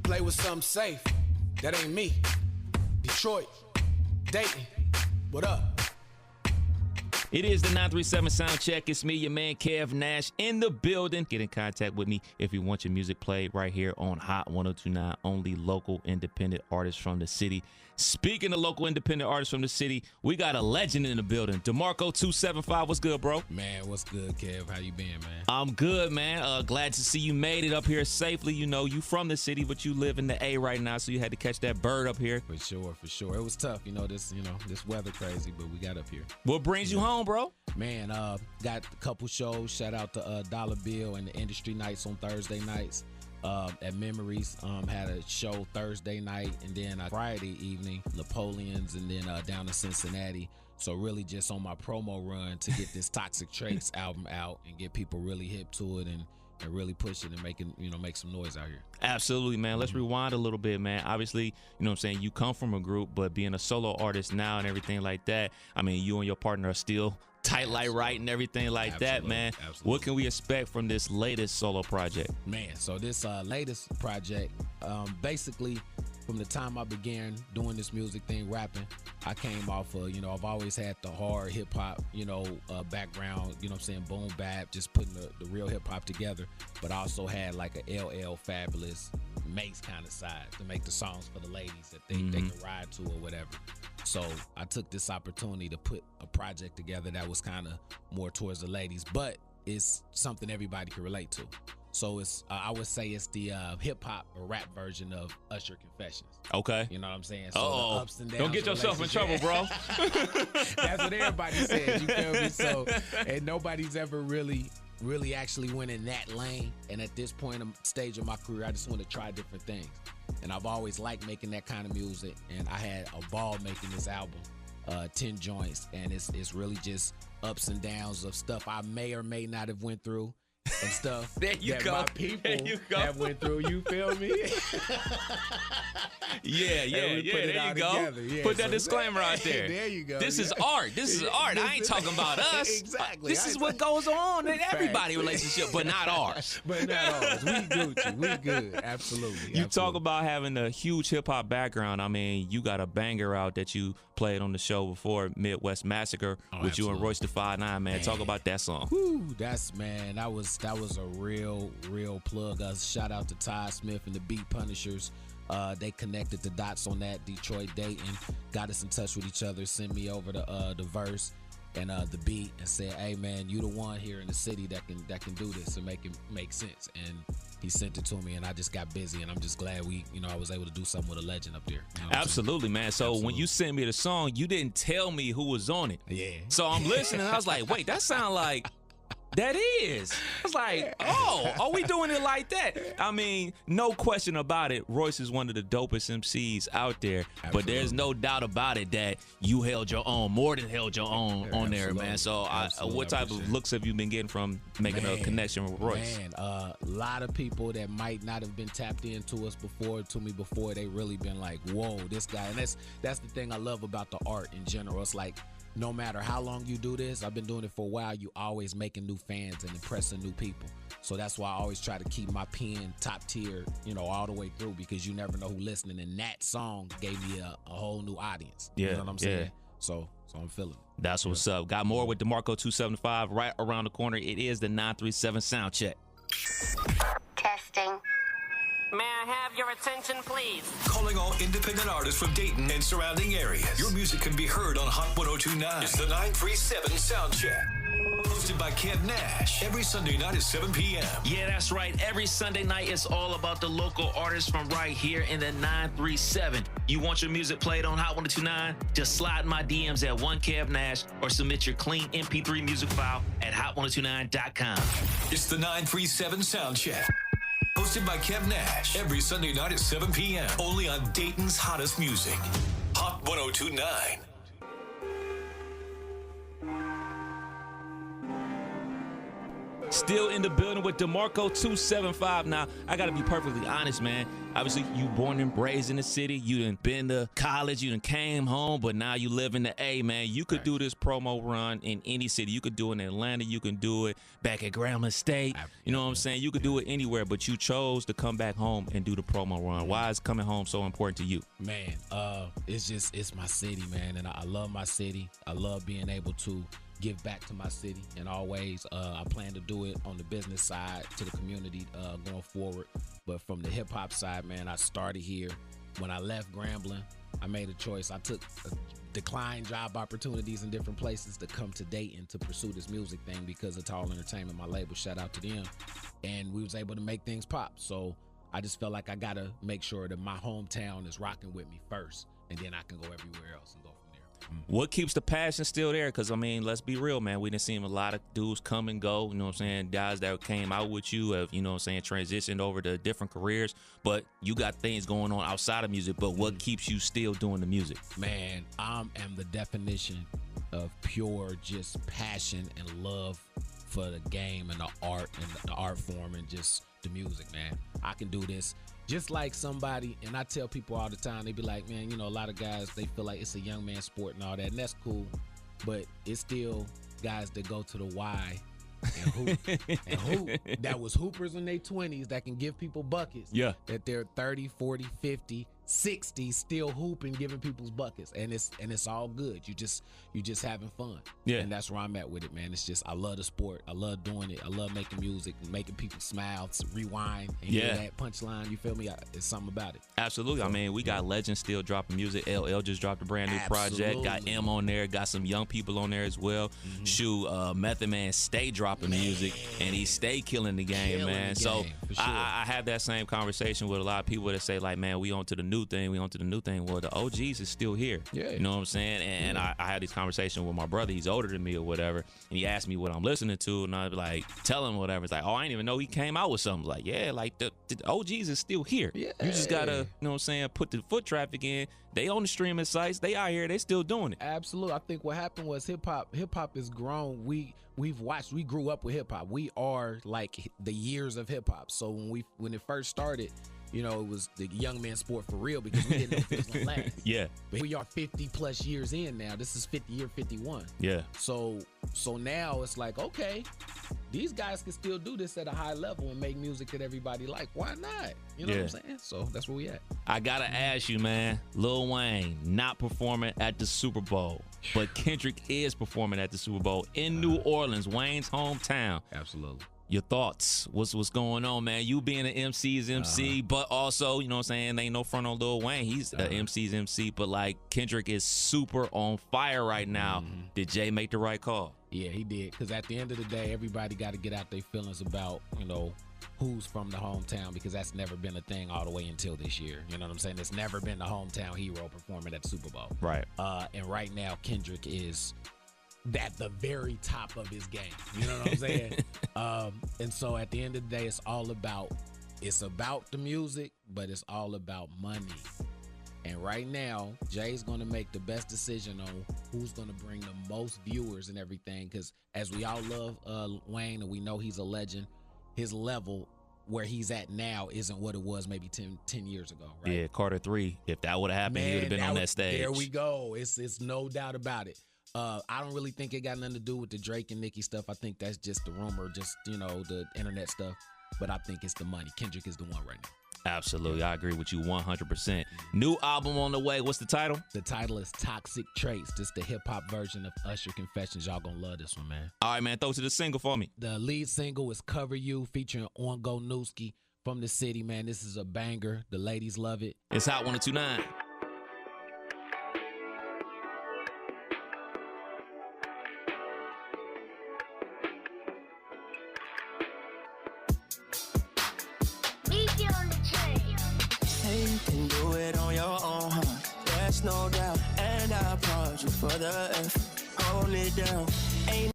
play with something safe. That ain't me. Detroit, Dayton, what up? It is the 937 Soundcheck. It's me, your man, Kev Nash, in the building. Get in contact with me if you want your music played right here on Hot 1029, only local independent artists from the city. Speaking of local independent artists from the city, we got a legend in the building. DeMarco 275, what's good, bro? Man, what's good, Kev? How you been, man? I'm good, man. Glad to see you made it up here safely. You know, you from the city, but you live in the A right now, so you had to catch that bird up here. For sure. It was tough, this weather crazy, but we got up here. What brings you home, bro? Man, got a couple shows. Shout out to Dollar Bill and the Industry Nights on Thursday nights. At Memories, had a show Thursday night, and then Friday evening, Napoleon's, and then down to Cincinnati. So really just on my promo run to get this Toxic Traits album out and get people really hip to it and really push it and make some noise out here. Absolutely, man. Let's rewind a little bit, man. Obviously, you know what I'm saying, you come from a group, but being a solo artist now and everything like that, I mean, you and your partner are still tight like right and everything like that, man. Absolutely. What can we expect from this latest solo project? Man, so this latest project, basically from the time I began doing this music thing, rapping, I came off of, I've always had the hard hip hop, background, boom bap, just putting the real hip hop together. But I also had like a LL Fabulous Mace kind of side to make the songs for the ladies that they can ride to or whatever. So I took this opportunity to put a project together that was kind of more towards the ladies, but it's something everybody can relate to. So it's I would say it's the hip hop or rap version of Usher Confessions. Okay. You know what I'm saying? So the ups and downs. Don't get yourself in trouble, bro. That's what everybody says, you feel me? So, and nobody's ever really actually went in that lane. And at this point in stage of my career, I just want to try different things. And I've always liked making that kind of music. And I had a ball making this album, 10 joints. And it's really just ups and downs of stuff I may or may not have went through. And stuff there you that go. my people have went through, you feel me? Yeah, there you go. Yeah, put that disclaimer out there. There you go. This is art. This is art. I ain't talking about us. Exactly. This is what goes on in everybody's relationship, but not ours. But not ours. We Gucci. We good. Absolutely. You talk about having a huge hip-hop background. I mean, you got a banger out that you played on the show before, Midwest Massacre, with you and Royce the 5'9", man. Talk about that song. Whew, that was a real plug. Shout out to Ty Smith and the Beat Punishers. They connected the dots on that. Detroit, Dayton, got us in touch with each other, sent me over the verse and the beat, and said, "Hey man, you the one here in the city that can do this and make it make sense." And he sent it to me, and I just got busy, and I'm just glad I was able to do something with a legend up there. Absolutely, man. So when you sent me the song, you didn't tell me who was on it. Yeah. So I'm listening, and I was like, wait, that sound like that is. I was like, oh, are we doing it like that? I mean, no question about it. Royce is one of the dopest MCs out there. Absolutely. But there's no doubt about it that you held your own, more than held your own on there, man. So what type of looks have you been getting from making a connection with Royce? Man, a lot of people that might not have been tapped into me before, they really been like, whoa, this guy. And that's the thing I love about the art in general. It's like, no matter how long you do this, I've been doing it for a while, you always making new fans and impressing new people. So that's why I always try to keep my pen top tier, all the way through, because you never know who listening. And that song gave me a whole new audience. Yeah, you know what I'm saying? So I'm feeling it. That's what's up. Got more with DeMarco 275 right around the corner. It is the 937 Soundcheck. Testing. May I have your attention, please? Calling all independent artists from Dayton and surrounding areas. Your music can be heard on Hot 1029. It's the 937 Soundcheck. Hosted by Kev Nash. Every Sunday night at 7 p.m. Yeah, that's right. Every Sunday night, it's all about the local artists from right here in the 937. You want your music played on Hot 1029? Just slide in my DMs at 1Kev Nash or submit your clean MP3 music file at hot1029.com. It's the 937 Soundcheck. Hosted by Kev Nash. Every Sunday night at 7 p.m. Only on Dayton's hottest music. Hot 1029. Still in the building with DeMarco 275. Now, I got to be perfectly honest, man. obviously you born and raised in the city, you done been to college, you done came home, but now you live in the A, man. You could do this promo run in any city. You could do it in Atlanta. You can do it back at Grambling State. You know what I'm saying? You could do it anywhere, but you chose to come back home and do the promo run. Why is coming home so important to you? Man, it's my city, man, and I love my city. I love being able to give back to my city in all ways. I plan to do it on the business side to the community going forward. But from the hip hop side, man, I started here. When I left Grambling, I made a choice. I took declined job opportunities in different places to come to Dayton to pursue this music thing because of Tall Entertainment, my label. Shout out to them. And we was able to make things pop. So I just felt like I got to make sure that my hometown is rocking with me first, and then I can go everywhere else and go from there. What keeps the passion still there? Because, I mean, let's be real, man. We done seen a lot of dudes come and go, you know what I'm saying? Guys that came out with you have, you know what I'm saying, transitioned over to different careers. But you got things going on outside of music. But what keeps you still doing the music? Man, I am the definition of pure just passion and love for the game and the art form and just the music, man. I can do this just like somebody, and I tell people all the time, they be like, man, you know, a lot of guys, they feel like it's a young man sport and all that, and that's cool, but it's still guys that go to the Y and hoop, that was hoopers in their 20s that can give people buckets. Yeah. That they're 30, 40, 50, 60 still hooping, giving people's buckets, and it's all good. You just having fun. Yeah. And that's where I'm at with it, man. It's just, I love the sport. I love doing it. I love making music and making people smile, rewind, and hear that punchline. You feel me? It's something about it. Absolutely. I mean, we got legends still dropping music. LL just dropped a brand new project. Got M on there. Got some young people on there as well. Shoot, Method Man stay dropping music, and he stay killing the game, man. So sure. I have that same conversation with a lot of people that say, like, man, we on to the new thing. Well, the OGs is still here. Yeah. You know what I'm saying? And I had these conversations with my brother. He's older than me or whatever. And he asked me what I'm listening to. And I'd be like, tell him whatever. It's like, oh, I didn't even know he came out with something. Like, yeah, like the OGs is still here. Yeah. You just got to, you know what I'm saying, put the foot traffic in. They on the streaming sites. They out here. They still doing it. Absolutely. I think what happened was hip hop has grown. We grew up with hip hop. We are like the years of hip hop. So when it first started, you know, it was the young man sport for real because we didn't know if it was gonna last. Yeah. But we are 50 plus years in now. This is year 51. Yeah. So now it's like, okay, these guys can still do this at a high level and make music that everybody like. Why not? You know what I'm saying? So that's where we at. I gotta ask you, man. Lil Wayne not performing at the Super Bowl, but Kendrick is performing at the Super Bowl in New Orleans, Wayne's hometown. Absolutely. Your thoughts? What's going on, man? You being an MC's MC, but also, you know what I'm saying, ain't no front on Lil Wayne. He's the MC's MC, but like Kendrick is super on fire right now. Did Jay make the right call? Yeah, he did. Because at the end of the day, everybody got to get out their feelings about, you know, who's from the hometown, because that's never been a thing all the way until this year. You know what I'm saying? It's never been the hometown hero performing at the Super Bowl. Right. And right now, Kendrick is at the very top of his game. You know what I'm saying? And so at the end of the day, it's about the music, but it's all about money. And right now, Jay's going to make the best decision on who's going to bring the most viewers and everything. Because as we all love Wayne and we know he's a legend, his level where he's at now isn't what it was maybe 10 years ago, right? Yeah, Carter 3. If that would have happened, he would have been on that stage. There we go. It's no doubt about it. I don't really think it got nothing to do with the Drake and Nicki stuff. I think that's just the rumor, just, you know, the internet stuff. But I think it's the money. Kendrick is the one right now. Absolutely. I agree with you 100%. New album on the way. What's the title? The title is Toxic Traits. This is the hip-hop version of Usher Confessions. Y'all gonna love this one, man. All right, man. Throw to the single for me. The lead single is Cover You, featuring Ongo Newski from the city, man. This is a banger. The ladies love it. It's Hot 1029. You can do it on your own, huh? There's no doubt, and I applaud you for the effort. Hold it down. Ain't